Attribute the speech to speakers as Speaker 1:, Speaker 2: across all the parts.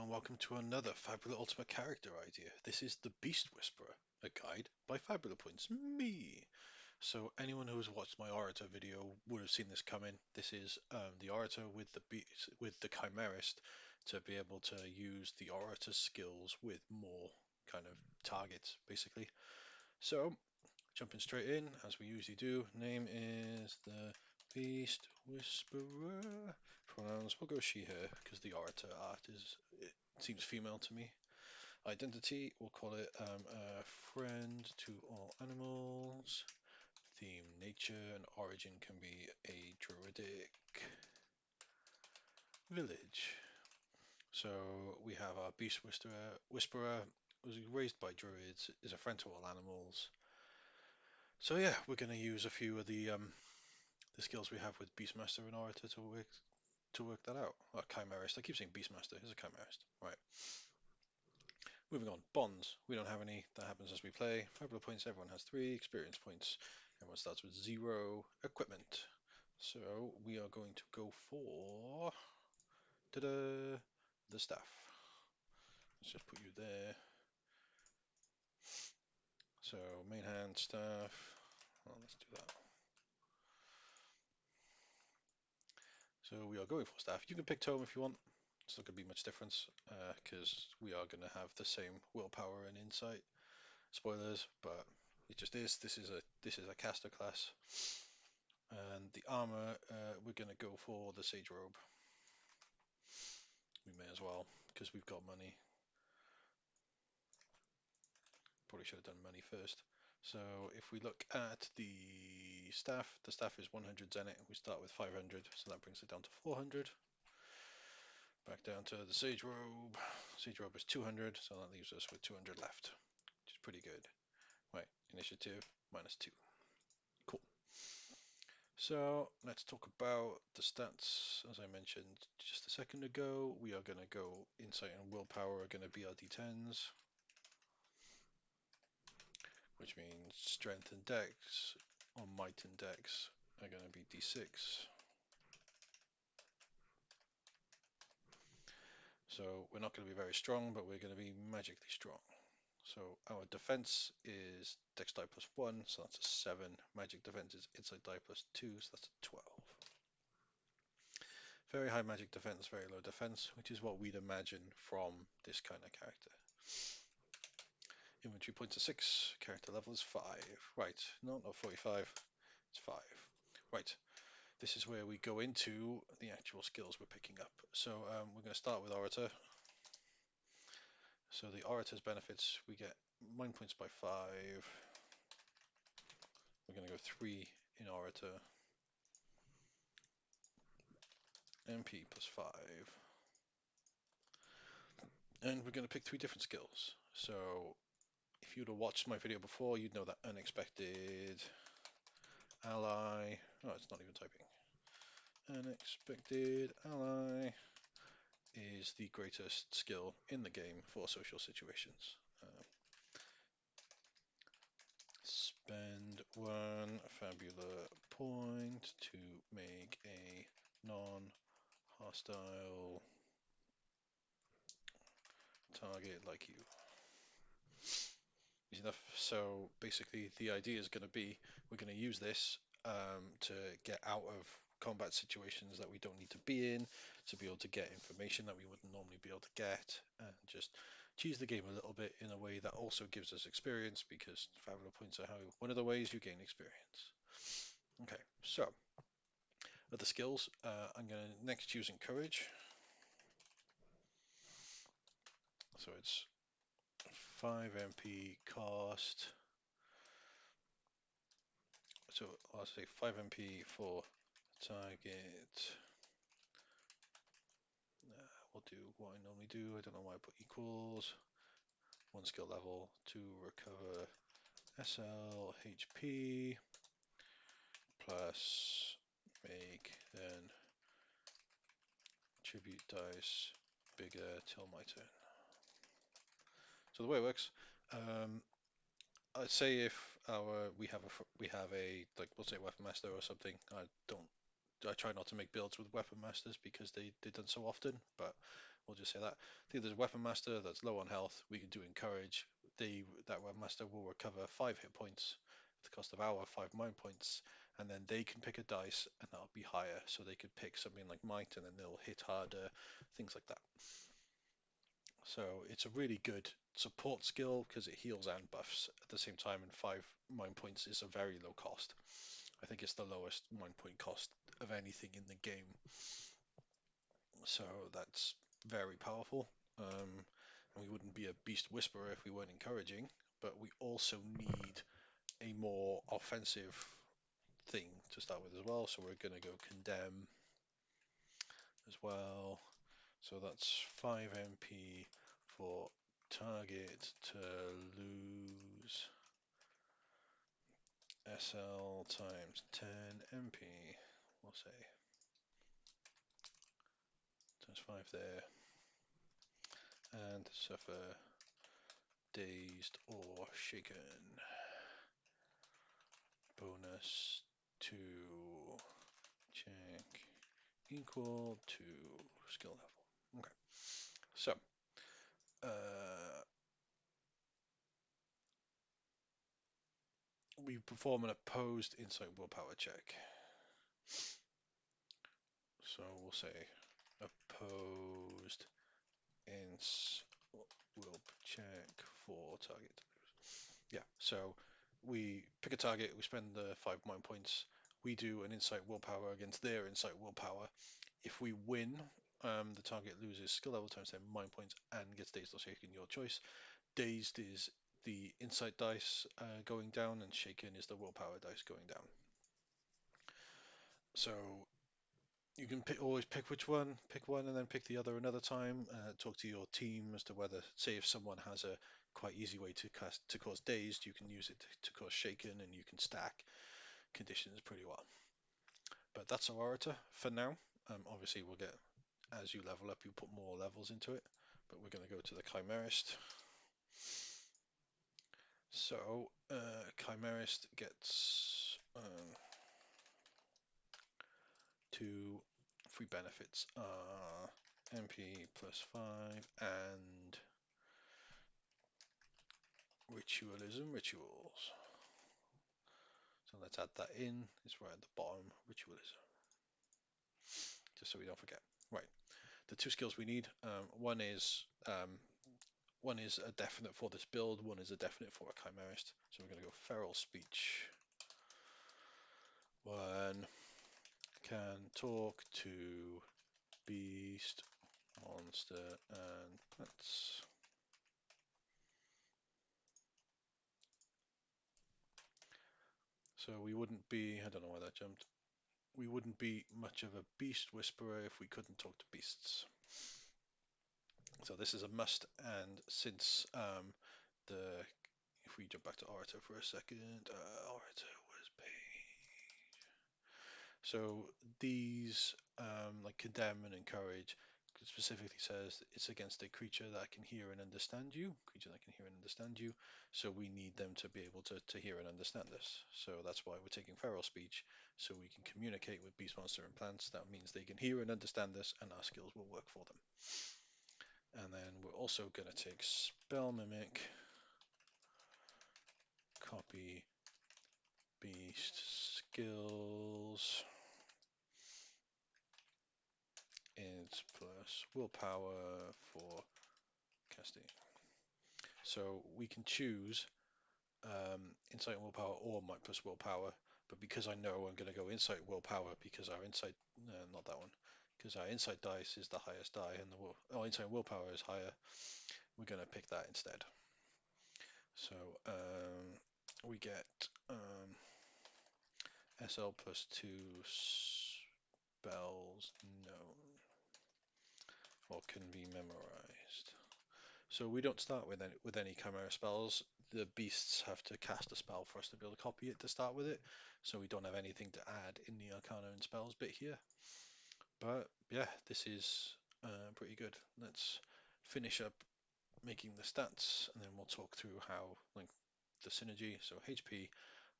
Speaker 1: and welcome to another Fabula Ultima character idea. This is the Beast Whisperer, a guide by Fabula Points, me. So anyone who has watched my Orator video would have seen this coming. This is the Orator with the Chimerist to be able to use the Orator skills with more kind of targets, basically. So jumping straight in, as we usually do, name is the Beast Whisperer. Pronouns, we'll go she, her, because the Orator art it seems female to me. Identity, we'll call it a friend to all animals. Theme, nature, and origin can be a druidic village. So we have our Beast Whisperer was raised by druids, is a friend to all animals. So yeah, we're going to use a few of the skills we have with Beastmaster and Orator to work that out. Chimerist. I keep saying Beastmaster. He's a Chimerist. Right. Moving on. Bonds. We don't have any. That happens as we play. Fabula points. Everyone has 3. Experience points. Everyone starts with 0. Equipment. So we are going to go for the staff. Let's just put you there. So main hand staff. Well, let's do that. So we are going for staff. You can pick tome if you want. It's not going to be much difference because we are going to have the same willpower and insight. Spoilers, but it just is. This is a caster class, and the armor we're going to go for the sage robe. We may as well because we've got money. Probably should have done money first. So if we look at the staff is 100 zenith. We start with 500, so that brings it down to 400. Back down to the Sage Robe. Sage Robe is 200, so that leaves us with 200 left, which is pretty good. Right, initiative -2. Cool. So let's talk about the stats. As I mentioned just a second ago, we are going to go insight and willpower are going to be our D10s, which means strength and dex or might and dex are going to be D6. So we're not going to be very strong, but we're going to be magically strong. So our defense is dex die +1, so that's a 7. Magic defense is insight die +2, so that's a 12. Very high magic defense, very low defense, which is what we'd imagine from this kind of character. Inventory points are 6, character level is 5. Right, no, not 45, it's 5. Right, this is where we go into the actual skills we're picking up. So we're going to start with Orator. So the Orator's benefits, we get mind points by 5. We're going to go 3 in Orator. MP +5. And we're going to pick 3 different skills. So if you'd have watched my video before, you'd know that unexpected ally. Oh, it's not even typing. Unexpected ally is the greatest skill in the game for social situations. Spend 1 Fabula point to make a non-hostile target like you. Easy enough. So basically the idea is going to be we're going to use this to get out of combat situations that we don't need to be in, to be able to get information that we wouldn't normally be able to get, and just cheese the game a little bit in a way that also gives us experience, because Fabula points are one of the ways you gain experience. Okay, so other skills, I'm going to next choose Encourage. So it's 5 MP cost. So I'll say 5 MP for target. We'll do what I normally do. I don't know why I put equals. 1 skill level to recover SL HP plus make then tribute dice bigger till my turn. So the way it works, I'd say if we have a like, we'll say weapon master or something. I try not to make builds with weapon masters because they're done so often, but We'll just say that. If there's a weapon master that's low on health, we can do encourage. That weapon master will recover 5 hit points at the cost of our 5 mind points, and then they can pick a dice, and that'll be higher. So they could pick something like might, and then they'll hit harder, things like that. So it's a really good support skill because it heals and buffs at the same time, and 5 mind points is a very low cost. I think it's the lowest mind point cost of anything in the game. So that's very powerful. And we wouldn't be a Beast Whisperer if we weren't encouraging, but we also need a more offensive thing to start with as well. So we're going to go Condemn as well. So that's 5 MP for target to lose SL times 10 MP. We'll say times 5 there. And suffer dazed or shaken. Bonus to check equal to skill level. Okay. So, we perform an opposed insight willpower check. So we'll say opposed ins will check for target. Yeah, so we pick a target, we spend the 5 mind points, we do an insight willpower against their insight willpower. If we win, the target loses skill level times 10 mind points and gets dazed or shaken, your choice. Dazed is the insight dice going down, and shaken is the willpower dice going down. So you can always pick which one, pick one and then pick the other another time. Talk to your team as to whether, say, if someone has a quite easy way to cause dazed, you can use it to cause shaken, and you can stack conditions pretty well. But that's our Orator for now. Obviously, we'll get, as you level up, you put more levels into it. But we're going to go to the Chimerist. So, Chimerist gets 2 free benefits. MP plus 5 and rituals. So let's add that in. It's right at the bottom, ritualism. Just so we don't forget. Right. The 2 skills we need. One is a definite for this build. One is a definite for a Chimerist. So we're going to go feral speech. One can talk to beast, monster, and plants. So we wouldn't be, I don't know why that jumped. We wouldn't be much of a beast whisperer if we couldn't talk to beasts. So this is a must, and since if we jump back to Orator for a second, Orator was page. So these, like Condemn and Encourage, specifically says it's against a creature that can hear and understand you, so we need them to be able to hear and understand us. So that's why we're taking feral speech, so we can communicate with beast, monster, and plants. That means they can hear and understand us, and our skills will work for them. And then we're also going to take Spell Mimic, copy beast skills, int plus willpower for casting. So we can choose insight and willpower or might plus willpower, but because I know I'm going to go insight willpower because our insight, not that one, because our insight dice is the highest die and the insight willpower is higher, we're going to pick that instead. So we get SL plus 2 spells known or can be memorized. So we don't start with any Chimera spells. The beasts have to cast a spell for us to be able to copy it to start with it. So we don't have anything to add in the Arcana and spells bit here. But yeah, this is pretty good. Let's finish up making the stats, and then we'll talk through how, like, the synergy. So HP,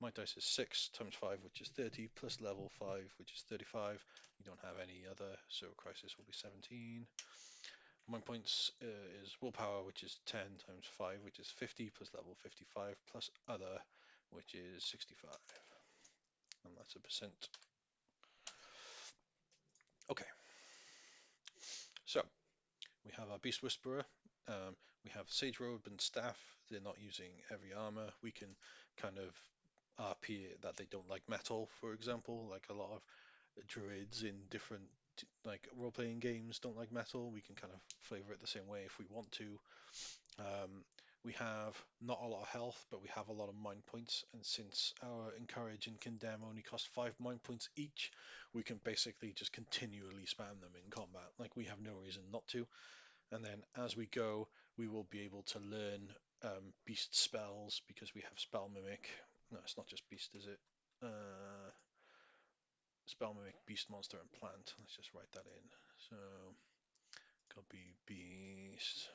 Speaker 1: my dice is 6 times 5, which is 30, plus level 5, which is 35. We don't have any other, so Crisis will be 17. Mind points is willpower, which is 10 times 5, which is 50, plus level 55, plus other, which is 65. And that's a percent. Okay, so we have our Beast Whisperer. We have Sage Robe and Staff. They're not using heavy armor. We can kind of RP it that they don't like metal, for example, like a lot of druids in different like role-playing games don't like metal. We can kind of flavor it the same way if we want to. We have not a lot of health, but we have a lot of mind points, and since our Encourage and Condemn only cost 5 mind points each, we can basically just continually spam them in combat. Like, we have no reason not to. And then as we go, we will be able to learn beast spells because we have Spell Mimic. No, it's not just beast, is it? Spell Mimic, Beast, Monster, and Plant. Let's just write that in. So, copy Beast,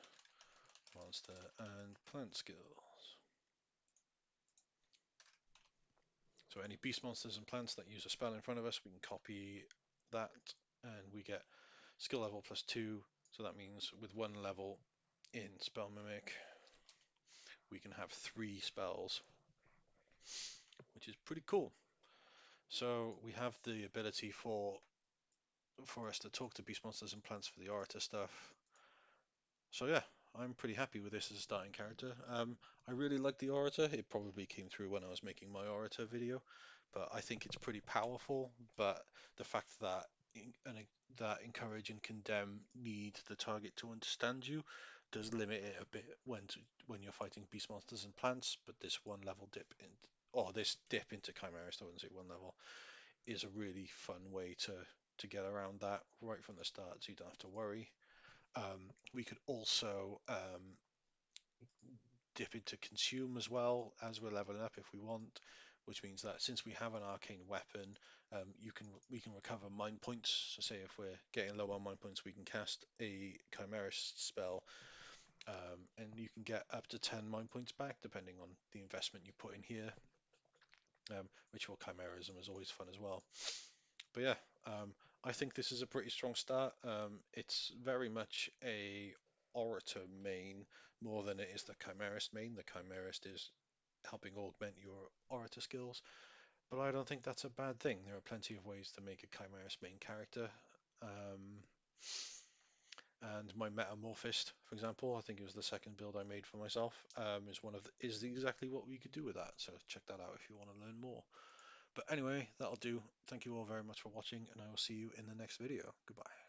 Speaker 1: Monster, and Plant skills. So any beast monsters and plants that use a spell in front of us, we can copy that, and we get skill level +2. So that means with 1 level in Spell Mimic, we can have 3 spells, which is pretty cool. So we have the ability for us to talk to beast monsters and plants for the Orator stuff. So yeah, I'm pretty happy with this as a starting character. I really like the Orator. It probably came through when I was making my Orator video, but I think it's pretty powerful. But the fact that that Encourage and Condemn need the target to understand you does limit it a bit when you're fighting beast monsters and plants. But this 1 level dip in, or this dip into Chimerist, I wouldn't say 1 level, is a really fun way to get around that right from the start, so you don't have to worry. We could also dip into Consume as well as we're leveling up if we want, which means that since we have an arcane weapon, we can recover mind points. So say if we're getting low on mind points, we can cast a Chimerist spell, and you can get up to 10 mind points back depending on the investment you put in here. Ritual Chimerism is always fun as well. But yeah, I think this is a pretty strong start. It's very much a Orator main more than it is the Chimerist main. The Chimerist is helping augment your Orator skills, but I don't think that's a bad thing. There are plenty of ways to make a Chimerist main character. And my Metamorphist, for example, I think it was the second build I made for myself, is exactly what we could do with that. So check that out if you want to learn more. But anyway, that'll do. Thank you all very much for watching, and I will see you in the next video. Goodbye.